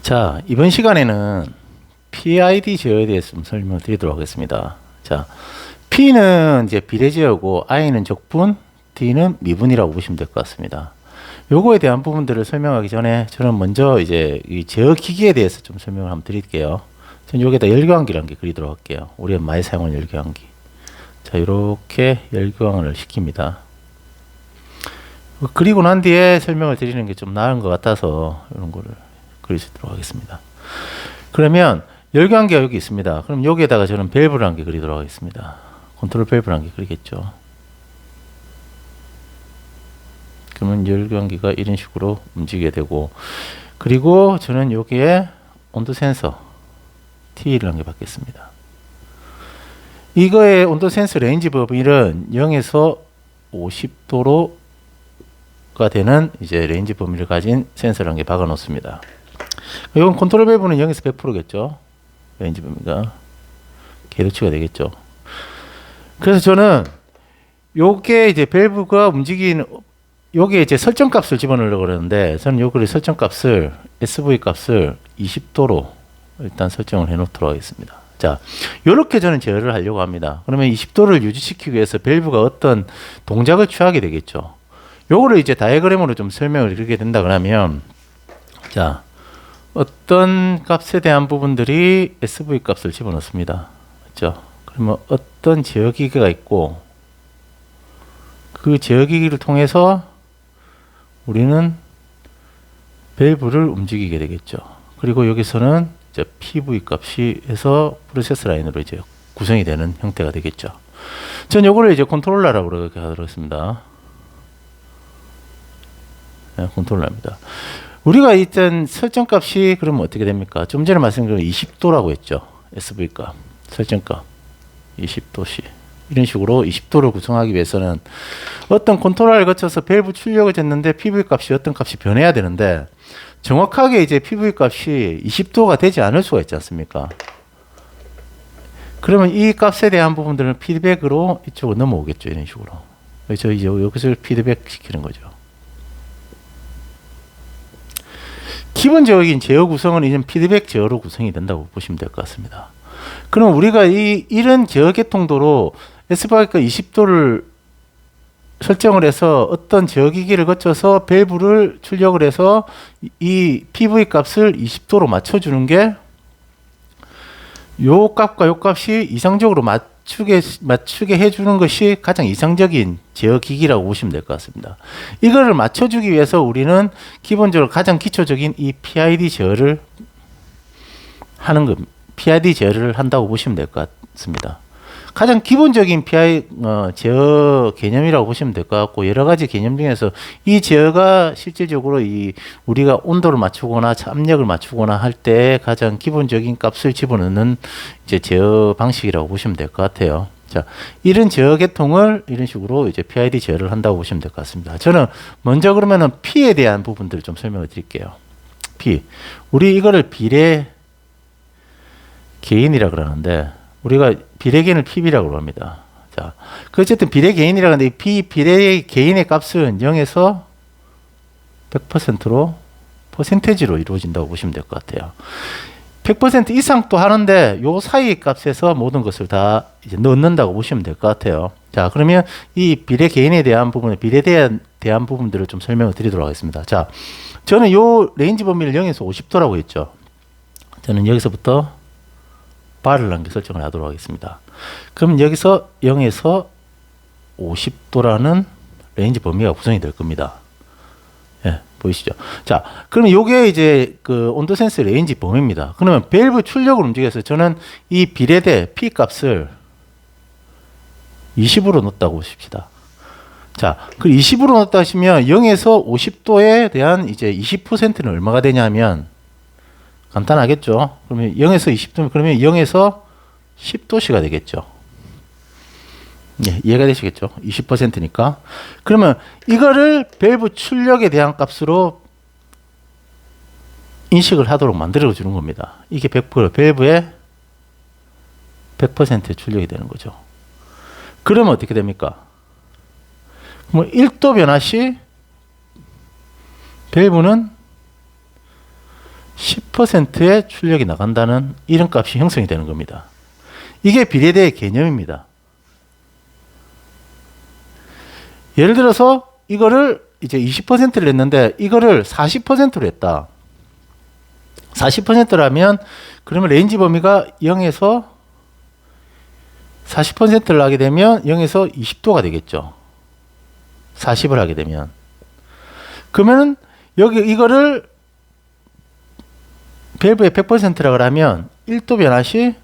자, 이번 시간에는 PID 제어에 대해서 좀 설명을 드리도록 하겠습니다. 자, P는 이제 비례 제어고 I는 적분, D는 미분이라고 보시면 될 것 같습니다. 요거에 대한 부분들을 설명하기 전에 저는 먼저 이제 이 제어 기기에 대해서 좀 설명을 한번 드릴게요. 저는 여기에다 열교환기라는 게 그리도록 할게요. 우리가 많이 사용하는 열교환기. 자, 이렇게 열교환을 시킵니다. 그리고 난 뒤에 설명을 드리는 게 좀 나은 것 같아서 이런 거를 그리도록 하겠습니다. 그러면 열교환기가 여기 있습니다. 그럼 여기에다가 저는 밸브를 한 개 그리도록 하겠습니다. 컨트롤 밸브를 한 개 그리겠죠. 그러면 열교환기가 이런 식으로 움직이게 되고, 그리고 저는 여기에 온도 센서 T를 한 개 받겠습니다. 이거의 온도 센서 레인지 범위는 0에서 50도로가 되는 이제 레인지 범위를 가진 센서를 한 개 박아 놓습니다. 이건 컨트롤 밸브는 0에서 100%겠죠. 레인지 범위가 궤도치가 되겠죠. 그래서 저는 요게 이제 밸브가 움직이는 여기에 이제 설정 값을 집어넣으려고 그러는데, 저는 요거를 설정 값을 SV 값을 20도로 일단 설정을 해 놓도록 하겠습니다. 자, 요렇게 저는 제어를 하려고 합니다. 그러면 20도를 유지시키기 위해서 밸브가 어떤 동작을 취하게 되겠죠. 요거를 이제 다이어그램으로 좀 설명을 드리게 된다 그러면, 자, 어떤 값에 대한 부분들이 SV 값을 집어넣습니다. 그렇죠? 그러면 어떤 제어기기가 있고, 그 제어기기를 통해서 우리는 밸브를 움직이게 되겠죠. 그리고 여기서는 이제 PV 값이 해서 프로세스 라인으로 이제 구성이 되는 형태가 되겠죠. 전 요거를 이제 컨트롤러라고 그렇게 하도록 하겠습니다. 네, 컨트롤러입니다. 우리가 일단 설정 값이 그러면 어떻게 됩니까? 좀 전에 말씀드린 20도라고 했죠. SV 값, 설정 값 20도씨. 이런 식으로 20도를 구성하기 위해서는 어떤 컨트롤러를 거쳐서 밸브 출력을 쟀는데 PV 값이 어떤 값이 변해야 되는데, 정확하게 이제 PV 값이 20도가 되지 않을 수가 있지 않습니까? 그러면 이 값에 대한 부분들은 피드백으로 이쪽으로 넘어오겠죠. 이런 식으로. 그래서 이제 여기서 피드백 시키는 거죠. 기본적인 제어 구성은 이제 피드백 제어로 구성이 된다고 보시면 될 것 같습니다. 그럼 우리가 이런 제어 계통도로 SV가 20도를 설정을 해서 어떤 제어기기를 거쳐서 밸브를 출력을 해서 이 PV 값을 20도로 맞춰주는 게, 요 값과 요 값이 이상적으로 맞추게 해주는 것이 가장 이상적인 제어기기라고 보시면 될 것 같습니다. 이거를 맞춰주기 위해서 우리는 기본적으로 가장 기초적인 이 PID 제어를 하는 겁니다. PID 제어를 한다고 보시면 될 것 같습니다. 가장 기본적인 제어 개념이라고 보시면 될 것 같고, 여러 가지 개념 중에서 이 제어가 실질적으로 우리가 온도를 맞추거나 압력을 맞추거나 할 때 가장 기본적인 값을 집어넣는 이제 제어 방식이라고 보시면 될 것 같아요. 자, 이런 제어 계통을 이런 식으로 이제 PID 제어를 한다고 보시면 될 것 같습니다. 저는 먼저 그러면은 P에 대한 부분들을 좀 설명을 드릴게요. P. 우리 이거를 비례 개인이라 그러는데, 우리가 비례 개인을 PB라고 합니다. 자, 그 어쨌든 비례 개인이라 하는데, 이 비례 개인의 값은 0에서 100%로 퍼센테지로 이루어진다고 보시면 될 것 같아요. 100% 이상 또 하는데, 요 사이 값에서 모든 것을 다 이제 넣는다고 보시면 될 것 같아요. 자, 그러면 이 비례 개인에 대한 부분에 비례에 대한 부분들을 좀 설명을 드리도록 하겠습니다. 자, 저는 요 레인지 범위를 0에서 50도라고 했죠. 저는 여기서부터 바를 한 개 설정을 하도록 하겠습니다. 그럼 여기서 0에서 50도라는 레인지 범위가 구성이 될 겁니다. 예, 보이시죠? 자, 그러면 요게 이제 그 온도 센서 레인지 범위입니다. 그러면 밸브 출력을 움직여서 저는 이 비례대 P 값을 20으로 넣었다고 보십시다. 자, 그 20으로 넣었다 하시면 0에서 50도에 대한 이제 20%는 얼마가 되냐면, 간단하겠죠. 그러면 0에서 20도면 그러면 0에서 10도씨가 되겠죠. 예, 이해가 되시겠죠? 20%니까. 그러면 이거를 밸브 출력에 대한 값으로 인식을 하도록 만들어 주는 겁니다. 이게 100% 밸브의 100% 출력이 되는 거죠. 그러면 어떻게 됩니까? 뭐 1도 변화 시 밸브는 10% 10%의 출력이 나간다는 이런 값이 형성이 되는 겁니다. 이게 비례대의 개념입니다. 예를 들어서 이거를 이제 20%를 했는데 이거를 40%로 했다. 40%라면 그러면 레인지 범위가 0에서 40%를 하게 되면 0에서 20도가 되겠죠. 40을 하게 되면. 그러면은 여기 이거를 밸브의 100%라고 하면 1도 변화 시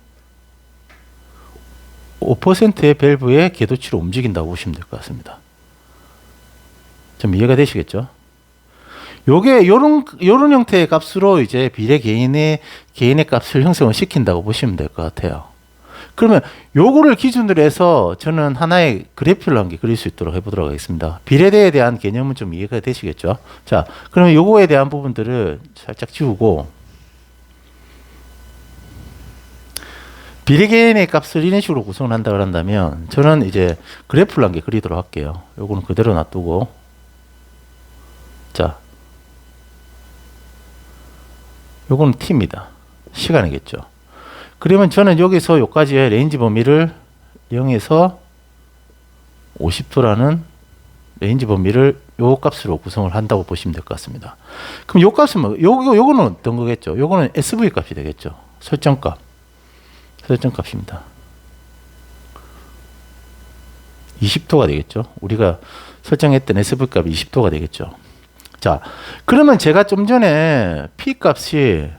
5%의 밸브의 궤도치로 움직인다고 보시면 될 것 같습니다. 좀 이해가 되시겠죠? 요게 요런 형태의 값으로 이제 비례 개인의 값을 형성을 시킨다고 보시면 될 것 같아요. 그러면 요거를 기준으로 해서 저는 하나의 그래프를 한 개 그릴 수 있도록 해보도록 하겠습니다. 비례대에 대한 개념은 좀 이해가 되시겠죠? 자, 그러면 요거에 대한 부분들을 살짝 지우고 비례 개인의 값을 이런 식으로 구성을 한다고 한다면 저는 이제 그래프를 한 개 그리도록 할게요. 요거는 그대로 놔두고 자, 요거는 t입니다. 시간이겠죠. 그러면 저는 여기서 여기까지의 레인지 범위를 0에서 50도라는 레인지 범위를 요 값으로 구성을 한다고 보시면 될 것 같습니다. 그럼 요 값은 뭐, 요거는 어떤 거겠죠? 요거는 SV 값이 되겠죠. 설정값. 설정값입니다. 20도가 되겠죠. 우리가 설정했던 SV 값이 20도가 되겠죠. 자, 그러면 제가 좀 전에 P 값이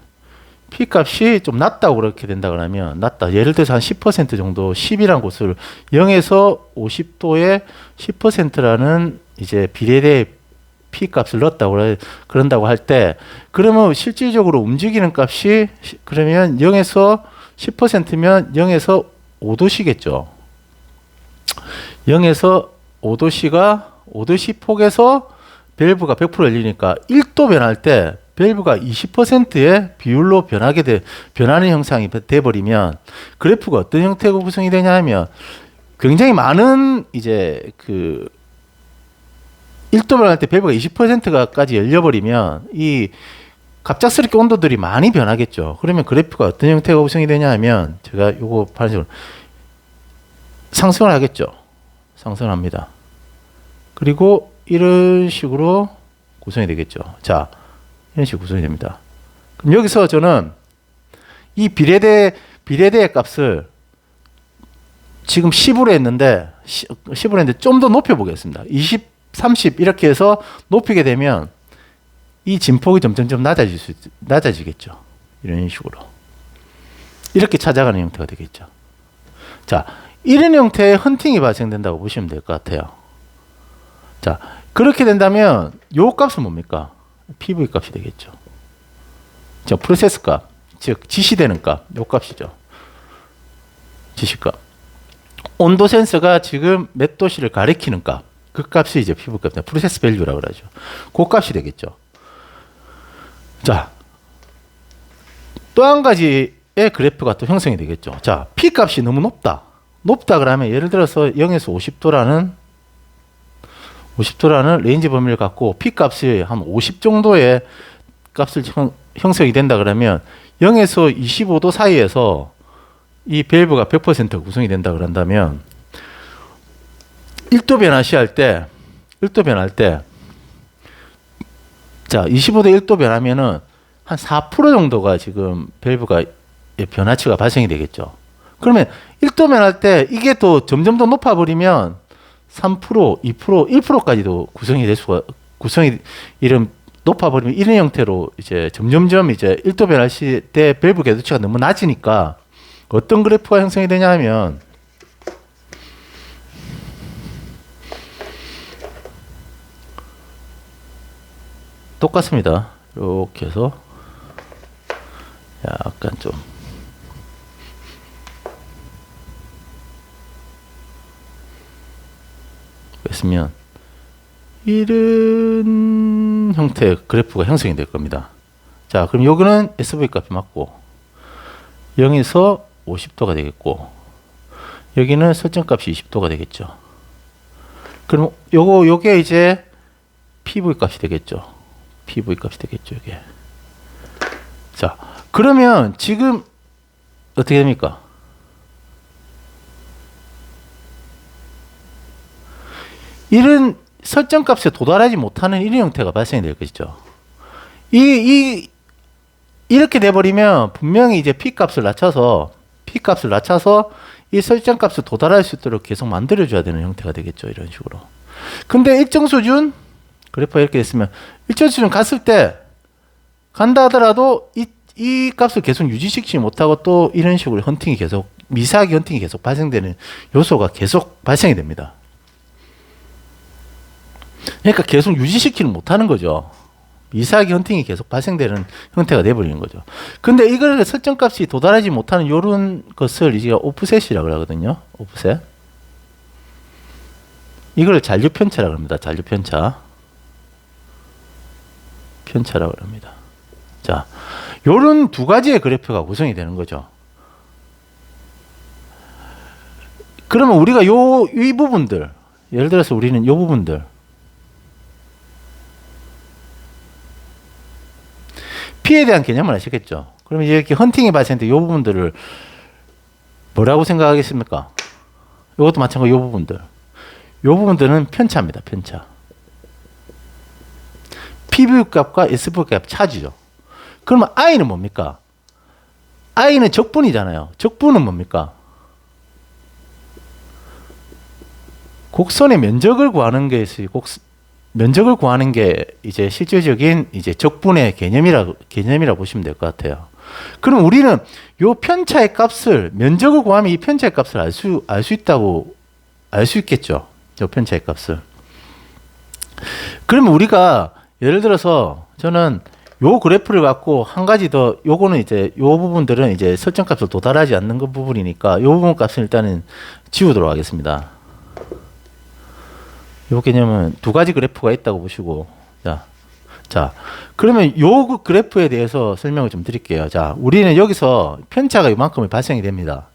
좀 낮다고 그렇게 된다 그러면 낮다. 예를 들어서 한 10% 정도 10이라는 곳을 0에서 50도에 10%라는 이제 비례대 P 값을 넣었다고 그런다고 할 때 그러면 실질적으로 움직이는 값이 그러면 0에서 10%면 0에서 5도씨겠죠. 0에서 5도씨 폭에서 밸브가 100% 열리니까 1도 변할 때 밸브가 20%의 비율로 변하는 형상이 돼버리면 그래프가 어떤 형태로 구성이 되냐 하면 굉장히 많은 이제 그 1도 변할 때 밸브가 20%까지 열려버리면 이 갑작스럽게 온도들이 많이 변하겠죠. 그러면 그래프가 어떤 형태가 구성이 되냐 하면 제가 요거 파란색으로 상승을 하겠죠. 상승을 합니다. 그리고 이런 식으로 구성이 되겠죠. 자, 이런 식으로 구성이 됩니다. 그럼 여기서 저는 이 비례대의 값을 지금 10으로 했는데, 10으로 했는데 좀 더 높여보겠습니다. 20, 30 이렇게 해서 높이게 되면 이 진폭이 점점점 낮아지겠죠. 이런 식으로. 이렇게 찾아가는 형태가 되겠죠. 자, 이런 형태의 헌팅이 발생된다고 보시면 될 것 같아요. 자, 그렇게 된다면 요 값은 뭡니까? PV 값이 되겠죠. 자, 프로세스 값, 즉 지시되는 값, 요 값이죠. 지시값. 온도 센서가 지금 몇 도씨를 가리키는 값, 그 값이 이제 PV 값입니다. 프로세스 밸류라고 그러죠. 그 값이 되겠죠. 자, 또 한 가지의 그래프가 또 형성이 되겠죠. 자, P 값이 너무 높다. 높다 그러면 예를 들어서 0에서 50도라는 레인지 범위를 갖고 P 값이 한 50 정도의 값을 형성이 된다 그러면 0에서 25도 사이에서 이 밸브가 100% 구성이 된다 그런다면 1도 변화할 때 자, 25도 1도 변하면은 한 4% 정도가 지금 밸브가 변화치가 발생이 되겠죠. 그러면 1도 변할 때 이게 또 점점 더 높아버리면 3%, 2%, 1%까지도 구성이 이런 높아버리면 이런 형태로 이제 점점점 이제 1도 변할 때 밸브 궤도치가 너무 낮으니까 어떤 그래프가 형성이 되냐 하면 똑같습니다. 이렇게 해서 약간 좀 했으면 이런 형태의 그래프가 형성이 될 겁니다. 자, 그럼 여기는 SV 값이 맞고 0에서 50도가 되겠고 여기는 설정값이 20도가 되겠죠. 그럼 요게 이제 PV 값이 되겠죠. PV 값이 되겠죠, 이게. 자, 그러면 지금 어떻게 됩니까? 이런 설정값에 도달하지 못하는 이런 형태가 발생이 될 것이죠. 이렇게 돼버리면 분명히 이제 P값을 낮춰서 이 설정값에 도달할 수 있도록 계속 만들어줘야 되는 형태가 되겠죠. 이런 식으로. 근데 일정 수준, 그래프가 이렇게 됐으면 일정 수준 갔을 때 간다 하더라도 이 값을 계속 유지시키지 못하고 또 이런 식으로 미세하게 헌팅이 계속 발생되는 요소가 계속 발생이 됩니다. 그러니까 계속 유지시키는 못하는 거죠. 미세하게 헌팅이 계속 발생되는 형태가 돼버리는 거죠. 근데 이걸 설정값이 도달하지 못하는 이런 것을 이제 오프셋이라고 하거든요. 오프셋. 이걸 잔류편차라고 합니다. 잔류편차. 편차라고 합니다. 자, 요런 두 가지의 그래프가 구성이 되는 거죠. 그러면 우리가 이 부분들, 예를 들어서 우리는 이 부분들, P에 대한 개념을 아시겠죠? 그러면 이렇게 헌팅이 발생될 이 부분들을 뭐라고 생각하겠습니까? 이것도 마찬가지로 이 부분들. 이 부분들은 편차입니다. 편차. PV 값과 SV 값 차지죠. 그러면 I는 뭡니까? I는 적분이잖아요. 적분은 뭡니까? 곡선의 면적을 구하는 게 있어요. 면적을 구하는 게 이제 실질적인 이제 적분의 개념이라 보시면 될 것 같아요. 그럼 우리는 요 편차의 값을 면적을 구하면 이 편차의 값을 알 수 있겠죠. 요 편차의 값을. 그러면 우리가 예를 들어서 저는 요 그래프를 갖고 한 가지 더 요거는 이제 요 부분들은 이제 설정 값을 도달하지 않는 그 부분이니까 요 부분 값은 일단은 지우도록 하겠습니다. 요 개념은 두 가지 그래프가 있다고 보시고, 자, 그러면 요 그래프에 대해서 설명을 좀 드릴게요. 자, 우리는 여기서 편차가 이만큼이 발생이 됩니다.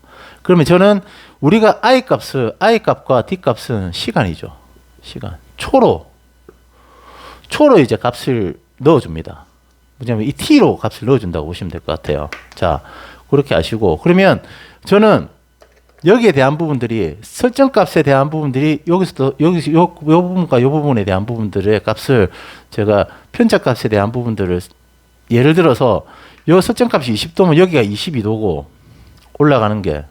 그러면 저는 우리가 I 값과 D 값은 시간이죠. 시간. 초로 이제 값을 넣어줍니다. 뭐냐면 이 T로 값을 넣어준다고 보시면 될 것 같아요. 자, 그렇게 아시고, 그러면 저는 여기에 대한 부분들이 설정값에 대한 부분들이 여기서 요 부분과 요 부분에 대한 부분들의 값을 제가 편차값에 대한 부분들을 예를 들어서 요 설정값이 20도면 여기가 22도고 올라가는 게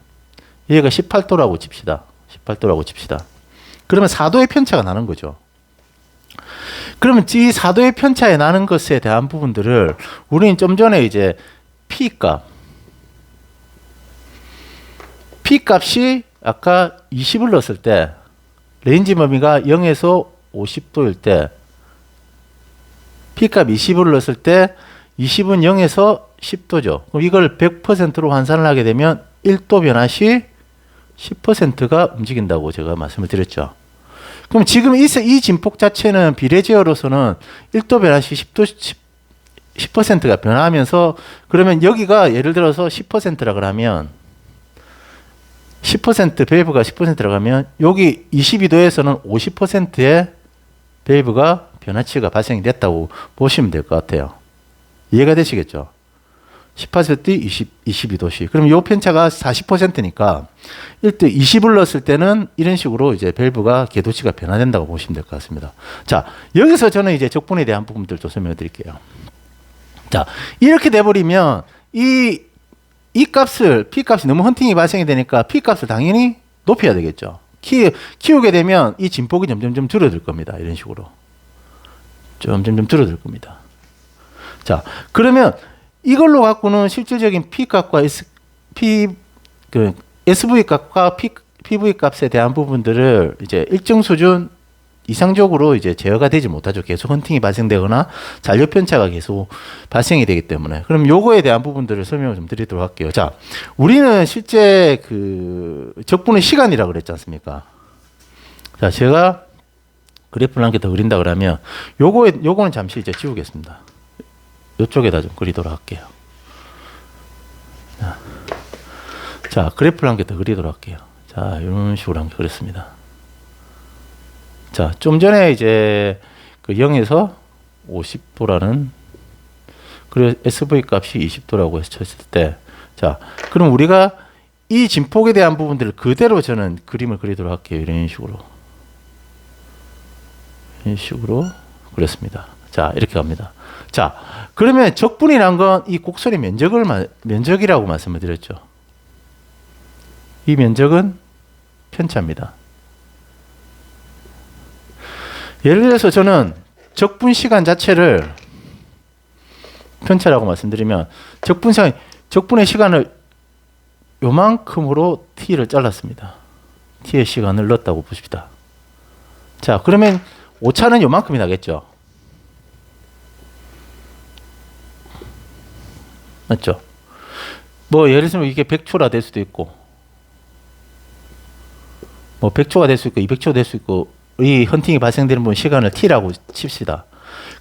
얘가 18도라고 칩시다. 18도라고 칩시다. 그러면 4도의 편차가 나는 거죠. 그러면 이 4도의 편차에 나는 것에 대한 부분들을 우리는 좀 전에 이제 P값이 아까 20을 넣었을 때 레인지 범위가 0에서 50도일 때 P값 20을 넣었을 때 20은 0에서 10도죠. 그럼 이걸 100%로 환산을 하게 되면 1도 변화 시 10%가 움직인다고 제가 말씀을 드렸죠. 그럼 지금 이 진폭 자체는 비례 제어로서는 1도 변화 시 10%가 변화하면서 그러면 여기가 예를 들어서 10%라 그러면 10% 밸브가 10%라고 하면 여기 22도에서는 50%의 밸브가 변화치가 발생이 됐다고 보시면 될 것 같아요. 이해가 되시겠죠? 18세 22도씩. 그럼 이 편차가 40%니까 1대 20을 넣었을 때는 이런 식으로 이제 밸브가 궤도치가 변화된다고 보시면 될 것 같습니다. 자, 여기서 저는 이제 적분에 대한 부분들도 설명해 드릴게요. 자, 이렇게 돼버리면 이 P값이 너무 헌팅이 발생이 되니까 P값을 당연히 높여야 되겠죠. 키우게 되면 이 진폭이 점점점 줄어들 겁니다. 이런 식으로. 점점점 줄어들 겁니다. 자, 그러면 이걸로 갖고는 실질적인 P값과 SV값과 PV값에 대한 부분들을 이제 일정 수준 이상적으로 이제 제어가 되지 못하죠. 계속 헌팅이 발생되거나 잔류 편차가 계속 발생이 되기 때문에. 그럼 요거에 대한 부분들을 설명을 좀 드리도록 할게요. 자, 우리는 실제 그 적분의 시간이라고 그랬지 않습니까? 자, 제가 그래프를 한 개 더 그린다 그러면 요거는 잠시 이제 지우겠습니다. 요쪽에다 좀 그리도록 할게요. 자, 그래프를 한 개 더 그리도록 할게요. 자, 이런 식으로 한 개 그렸습니다. 자, 좀 전에 이제 그 0에서 50도라는 그리고 SV 값이 20도라고 해서 쳤을 때, 자, 그럼 우리가 이 진폭에 대한 부분들을 그대로 저는 그림을 그리도록 할게요. 이런 식으로. 이런 식으로 그렸습니다. 자, 이렇게 갑니다. 자, 그러면 적분이란 건 이 곡선의 면적이라고 말씀을 드렸죠. 이 면적은 편차입니다. 예를 들어서 저는 적분 시간 자체를 편차라고 말씀드리면 적분의 시간을 요만큼으로 t를 잘랐습니다. t의 시간을 넣었다고 보십시다. 자, 그러면 오차는 요만큼이 나겠죠. 맞죠? 뭐 예를 들면 이게 100초라 될 수도 있고, 뭐 100초가 될 수 있고 200초 될 수 있고, 이 헌팅이 발생되는 부분 시간을 t라고 칩시다.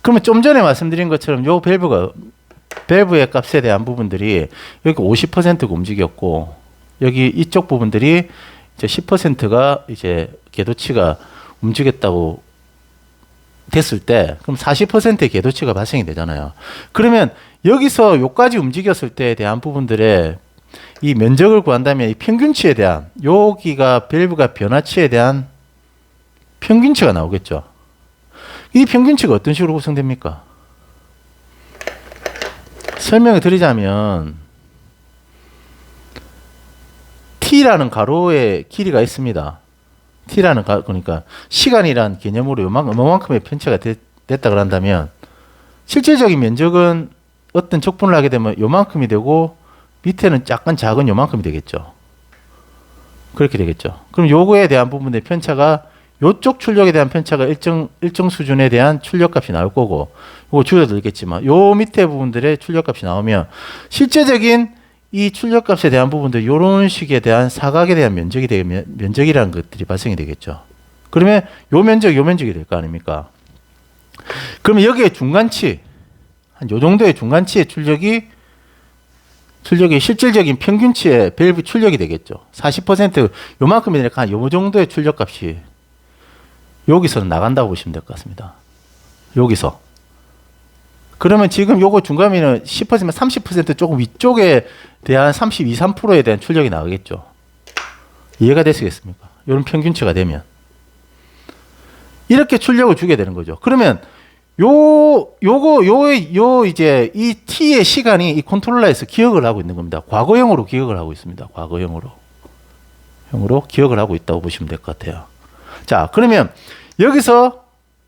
그러면 좀 전에 말씀드린 것처럼 요 밸브의 값에 대한 부분들이 여기 50%가 움직였고, 여기 이쪽 부분들이 이제 10%가 이제 궤도치가 움직였다고 됐을 때, 그럼 40%의 궤도치가 발생이 되잖아요. 그러면 여기서 요까지 움직였을 때에 대한 부분들의 이 면적을 구한다면 이 평균치에 대한, 여기가 밸브가 변화치에 대한 평균치가 나오겠죠. 이 평균치가 어떤 식으로 구성됩니까? 설명을 드리자면 t라는 가로의 길이가 있습니다. t라는 그러니까 시간이란 개념으로 요만큼의 편차가 됐다 그런다면 실질적인 면적은 어떤 적분을 하게 되면 요만큼이 되고 밑에는 약간 작은 요만큼이 되겠죠. 그렇게 되겠죠. 그럼 요거에 대한 부분의 편차가, 요쪽 출력에 대한 편차가 일정 수준에 대한 출력값이 나올 거고, 요거 줄어들겠지만 요 밑에 부분들의 출력값이 나오면 실제적인 이 출력값에 대한 부분들, 요런 식에 대한 사각에 대한 면적이라는 것들이 발생이 되겠죠. 그러면 요 면적이 될 거 아닙니까? 그러면 여기에 중간치, 한 요 정도의 중간치의 출력이 실질적인 평균치의 밸브 출력이 되겠죠. 40% 요만큼이 되니까 한 요 정도의 출력값이 여기서는 나간다고 보시면 될 것 같습니다. 여기서. 그러면 지금 요거 중간이면 10%면 30% 조금 위쪽에 대한 32, 3%에 대한 출력이 나가겠죠. 이해가 되시겠습니까? 이런 평균치가 되면. 이렇게 출력을 주게 되는 거죠. 그러면 이제 이 t의 시간이 이 컨트롤러에서 기억을 하고 있는 겁니다. 과거형으로 기억을 하고 있습니다. 과거형으로 기억을 하고 있다고 보시면 될 것 같아요. 자, 그러면 여기서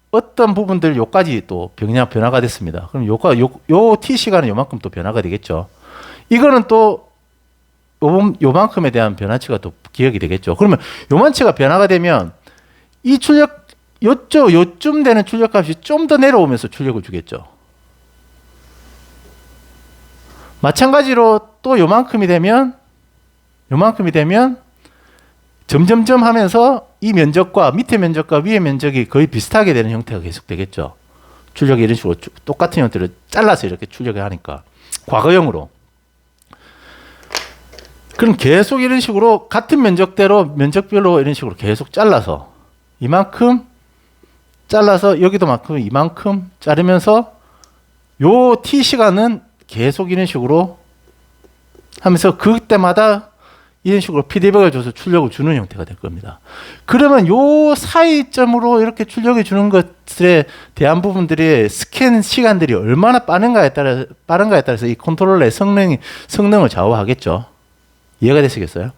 어떤 부분들 요까지 또 변화가 됐습니다. 그럼 요 t 시간은 요만큼 또 변화가 되겠죠. 이거는 또 요만큼에 대한 변화치가 또 기억이 되겠죠. 그러면 요만치가 변화가 되면 이 출력 요쯤 되는 출력값이 좀 더 내려오면서 출력을 주겠죠. 마찬가지로 또 요만큼이 되면 점점점 하면서 이 면적과 밑에 면적과 위의 면적이 거의 비슷하게 되는 형태가 계속 되겠죠. 출력이 이런 식으로 똑같은 형태로 잘라서 이렇게 출력을 하니까 과거형으로. 그럼 계속 이런 식으로 같은 면적별로 이런 식으로 계속 잘라서 이만큼 잘라서 여기도만큼 이만큼 자르면서 요 t 시간은 계속 이런 식으로 하면서 그때마다 이런 식으로 피드백을 줘서 출력을 주는 형태가 될 겁니다. 그러면 요 사이점으로 이렇게 출력해 주는 것들에 대한 부분들이 스캔 시간들이 얼마나 빠른가에 따라서 이 컨트롤러의 성능을 좌우하겠죠. 이해가 되시겠어요?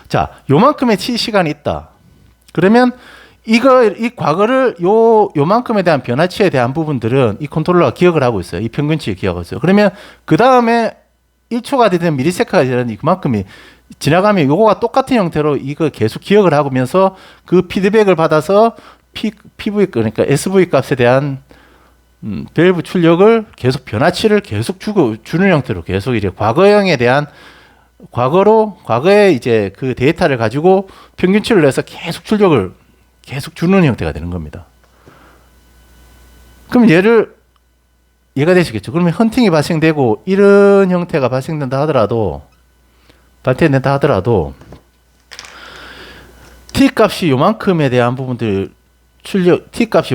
자, 요만큼의 t 시간이 있다. 그러면 이 과거를 요만큼에 대한 변화치에 대한 부분들은 이 컨트롤러가 기억을 하고 있어요. 이 평균치를 기억하고 있어요. 그러면 그 다음에 1초가 되든 미리세컨드가 되든 그만큼이 지나가면 요거가 똑같은 형태로 이거 계속 기억을 하면서 그 피드백을 받아서 PV 그러니까 SV 값에 대한 밸브 출력을 계속 변화치를 계속 주는 형태로 계속 이제 과거형에 대한 과거에 이제 그 데이터를 가지고 평균치를 내서 계속 출력을 계속 주는 형태가 되는 겁니다. 그럼 얘가 되시겠죠. 그러면 헌팅이 발생되고 이런 형태가 발생된다 하더라도 t 값이 요만큼에 대한 부분들 t 값이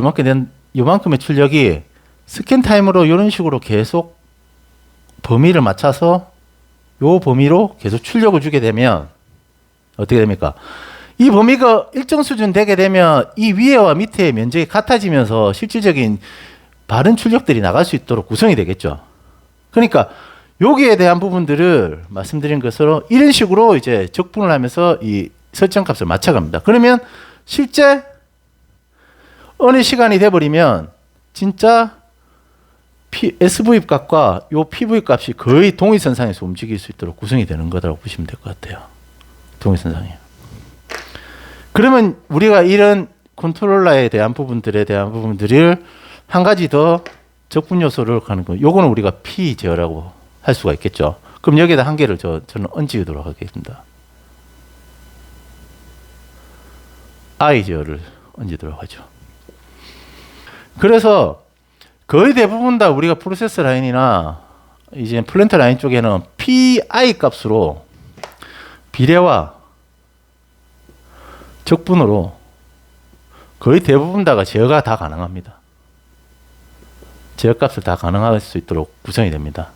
요만큼의 출력이 스캔 타임으로 이런 식으로 계속 범위를 맞춰서 요 범위로 계속 출력을 주게 되면 어떻게 됩니까? 이 범위가 일정 수준 되게 되면 이 위에와 밑에의 면적이 같아지면서 실질적인 바른 출력들이 나갈 수 있도록 구성이 되겠죠. 그러니까 여기에 대한 부분들을 말씀드린 것으로 이런 식으로 이제 적분을 하면서 이 설정값을 맞춰갑니다. 그러면 실제 어느 시간이 돼버리면 진짜 SV 값과 요 PV 값이 거의 동일선상에서 움직일 수 있도록 구성이 되는 거라고 보시면 될 것 같아요. 동일선상이에요. 그러면 우리가 이런 컨트롤러에 대한 부분들을 한 가지 더 적분 요소를 가는 거. 요거는 우리가 P 제어라고 할 수가 있겠죠. 그럼 여기에다 한 개를 저는 얹도록 하겠습니다. I 제어를 얹도록 하죠. 그래서 거의 대부분 다 우리가 프로세스 라인이나 이제 플랜트 라인 쪽에는 PI 값으로 비례와 적분으로 거의 대부분 다가 제어가 다 가능합니다. 제어 값을 다 가능할 수 있도록 구성이 됩니다.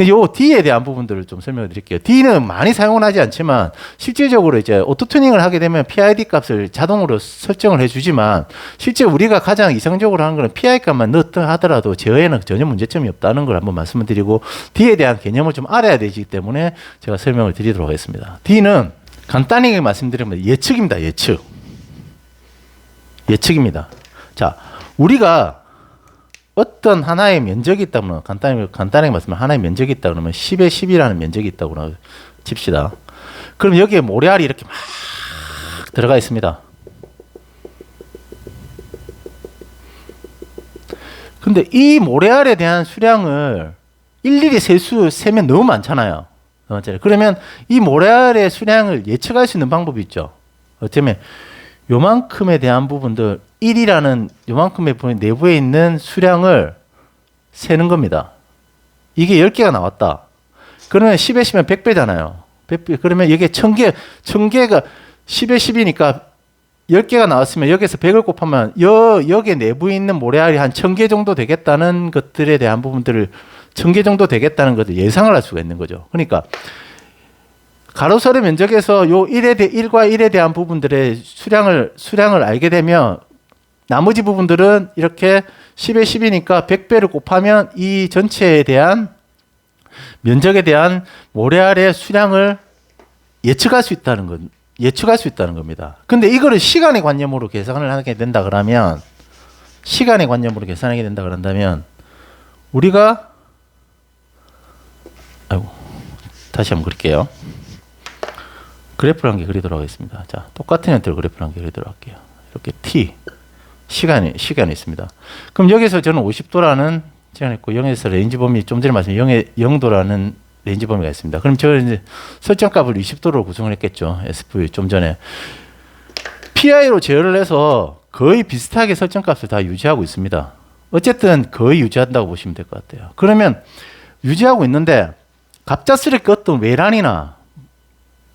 요 D에 대한 부분들을 좀 설명을 드릴게요. D는 많이 사용은 하지 않지만 실질적으로 이제 오토 튜닝을 하게 되면 PID 값을 자동으로 설정을 해주지만 실제 우리가 가장 이상적으로 하는 거는 PI 값만 넣었다 하더라도 제어에는 전혀 문제점이 없다는 걸 한번 말씀을 드리고 D에 대한 개념을 좀 알아야 되기 때문에 제가 설명을 드리도록 하겠습니다. D는 간단히 말씀드리면 예측입니다. 예측입니다. 자, 우리가 어떤 하나의 면적이 있다 그러면 간단하게 말씀하면 하나의 면적이 있다 그러면 10에 10이라는 면적이 있다고 칩시다. 그럼 여기에 모래알이 이렇게 막 들어가 있습니다. 근데 이 모래알에 대한 수량을 일일이 세면 너무 많잖아요. 그러면 이 모래알의 수량을 예측할 수 있는 방법이 있죠. 어쩌면 요만큼에 대한 부분들 1이라는 요만큼의 내부에 있는 수량을 세는 겁니다. 이게 10개가 나왔다. 그러면 10에 10면 100배잖아요. 100배. 그러면 이게 1000개가 10에 10이니까 10개가 나왔으면 여기서 100을 곱하면 여기 내부에 있는 모래알이 한 1000개 정도 되겠다는 것들에 대한 부분들을 1000개 정도 되겠다는 것을 예상을 할 수가 있는 거죠. 그러니까 가로세로 면적에서 요 1과 1에 대한 부분들의 수량을 알게 되면 나머지 부분들은 이렇게 10에 10이니까 100배를 곱하면 이 전체에 대한 면적에 대한 모래알의 수량을 예측할 수 있다는 겁니다. 근데 이거를 시간의 관념으로 계산을 하게 된다 그러면 우리가 다시 한번 그릴게요. 그래프를 한 개 그리도록 하겠습니다. 자, 똑같은 형태로 그래프를 한 개 그리도록 할게요. 이렇게 T 시간이 있습니다. 그럼 여기서 저는 50도라는 시간이 있고 0에서 레인지 범위 좀 전에 말씀드린 0도라는 레인지 범위가 있습니다. 그럼 저는 이제 설정값을 20도로 구성을 했겠죠. SV 좀 전에 PI로 제어를 해서 거의 비슷하게 설정값을 다 유지하고 있습니다. 어쨌든 거의 유지한다고 보시면 될 것 같아요. 그러면 유지하고 있는데 갑작스럽게 어떤 외란이나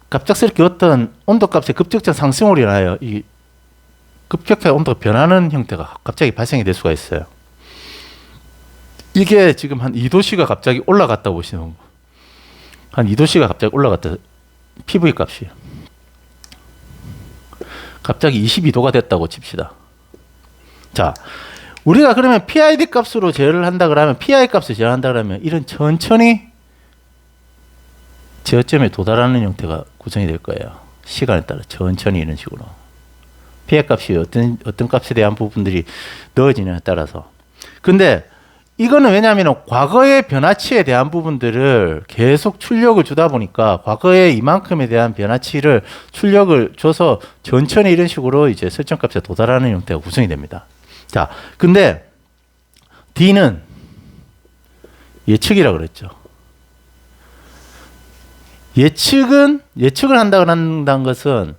갑작스럽게 어떤 온도값의 급격한 상승으로 인하여 이 급격하게 온도가 변하는 형태가 갑자기 발생이 될 수가 있어요. 이게 지금 한 2도씨가 갑자기 올라갔다 보시는 거. 한 2도씨가 갑자기 올라갔다. PV 값이. 갑자기 22도가 됐다고 칩시다. 자, 우리가 그러면 PID 값으로 제어를 한다 그러면 PI 값을 제어한다 그러면 이런 천천히 제어점에 도달하는 형태가 구성이 될 거예요. 시간에 따라 천천히 이런 식으로. PI 값이 어떤 값에 대한 부분들이 넣어지느냐에 따라서. 근데 이거는 왜냐하면 과거의 변화치에 대한 부분들을 계속 출력을 주다 보니까 과거에 이만큼에 대한 변화치를 출력을 줘서 천천히 이런 식으로 이제 설정값에 도달하는 형태가 구성이 됩니다. 자, 근데 D는 예측이라고 그랬죠. 예측을 한다는 것은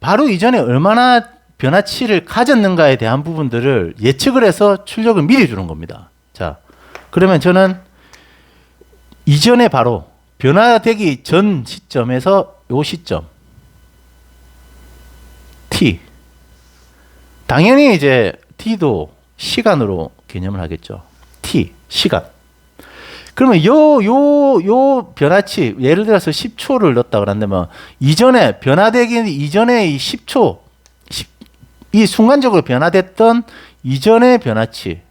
바로 이전에 얼마나 변화치를 가졌는가에 대한 부분들을 예측을 해서 출력을 미리 주는 겁니다. 자, 그러면 저는 이전에 바로 변화되기 전 시점에서 요 시점 T, 당연히 이제 T도 시간으로 개념을 하겠죠. t 시간. 그러면 요 변화치 예를 들어서 10초를 넣었다 그런다면 이전에 변화되기 이전에 이 10초 이 순간적으로 변화됐던 이전의 변화치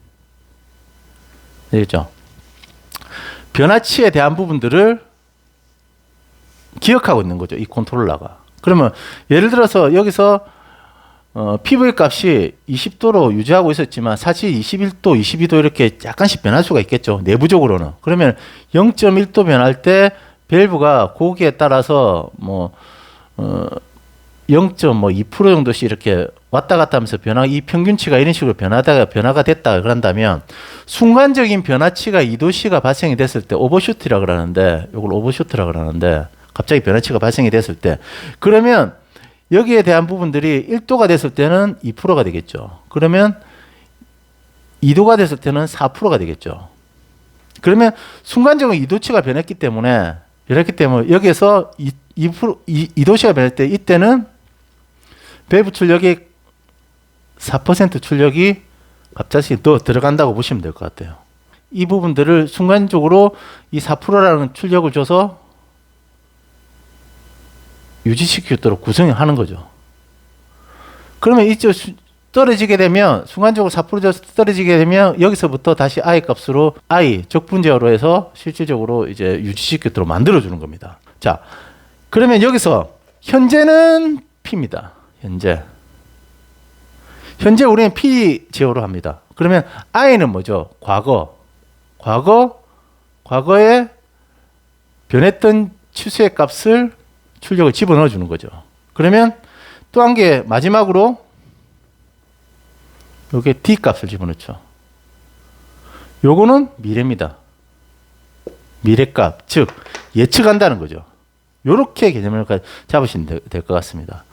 되겠죠? 변화치에 대한 부분들을 기억하고 있는 거죠. 이 컨트롤러가. 그러면 예를 들어서 여기서 PV 값이 20도로 유지하고 있었지만 사실 21도, 22도 이렇게 약간씩 변할 수가 있겠죠. 내부적으로는. 그러면 0.1도 변할 때 밸브가 거기에 따라서 0.2% 정도씩 이렇게 왔다 갔다 하면서 이 평균치가 이런 식으로 변화가 됐다 그런다면 순간적인 변화치가 2도씨가 발생이 됐을 때 오버슈트라 그러는데 이걸 오버슈트라 그러는데 갑자기 변화치가 발생이 됐을 때 그러면 여기에 대한 부분들이 1도가 됐을 때는 2%가 되겠죠. 그러면 2도가 됐을 때는 4%가 되겠죠. 그러면 순간적으로 2도치가 변했기 때문에 여기에서 2도씨가 변할 때 이때는 밸브 출력이 4% 출력이 갑자기 더 들어간다고 보시면 될 것 같아요. 이 부분들을 순간적으로 이 4%라는 출력을 줘서 유지시키도록 구성하는 거죠. 그러면 이쪽 떨어지게 되면 순간적으로 4% 떨어지게 되면 여기서부터 다시 I 값으로 I 적분제어로 해서 실질적으로 이제 유지시키도록 만들어주는 겁니다. 자, 그러면 여기서 현재는 P입니다. 현재 우리는 P 제어로 합니다. 그러면 I는 뭐죠? 과거에 변했던 치수의 값을 출력을 집어넣어 주는 거죠. 그러면 또 한 개 마지막으로 요게 D 값을 집어넣죠. 요거는 미래입니다. 미래값, 즉 예측한다는 거죠. 요렇게 개념을 잡으시면 될 것 같습니다.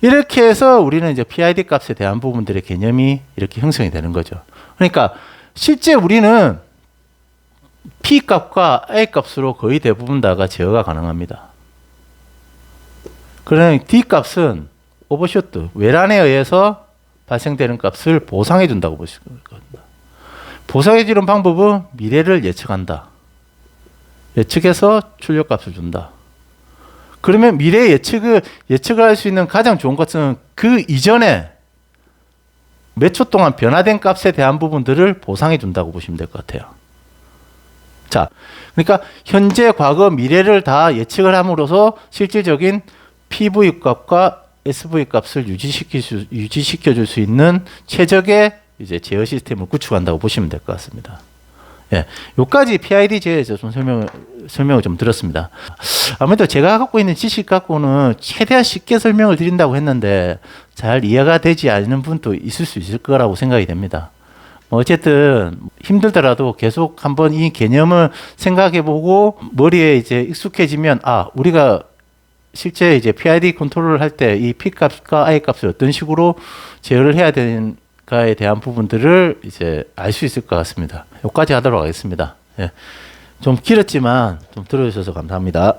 이렇게 해서 우리는 이제 PID 값에 대한 부분들의 개념이 이렇게 형성이 되는 거죠. 그러니까 실제 우리는 P 값과 A 값으로 거의 대부분 다가 제어가 가능합니다. 그러면 D 값은 오버슈트, 외란에 의해서 발생되는 값을 보상해 준다고 보시면 됩니다. 보상해 주는 방법은 미래를 예측한다. 예측해서 출력 값을 준다. 그러면 미래 예측을 할 수 있는 가장 좋은 것은 그 이전에 몇 초 동안 변화된 값에 대한 부분들을 보상해 준다고 보시면 될 것 같아요. 자, 그러니까 현재, 과거, 미래를 다 예측을 함으로써 실질적인 PV 값과 SV 값을 유지시켜 줄 수 있는 최적의 이제 제어 시스템을 구축한다고 보시면 될 것 같습니다. 예, 요까지 PID 제어에서 좀 설명을 좀 드렸습니다. 아무래도 제가 갖고 있는 지식 갖고는 최대한 쉽게 설명을 드린다고 했는데 잘 이해가 되지 않는 분도 있을 수 있을 거라고 생각이 됩니다. 어쨌든 힘들더라도 계속 한번 이 개념을 생각해보고 머리에 이제 익숙해지면 우리가 실제 이제 PID 컨트롤을 할 때 이 P 값과 I 값을 어떤 식으로 제어를 해야 되는가에 대한 부분들을 이제 알 수 있을 것 같습니다. 여기까지 하도록 하겠습니다. 예. 좀 길었지만 좀 들어주셔서 감사합니다.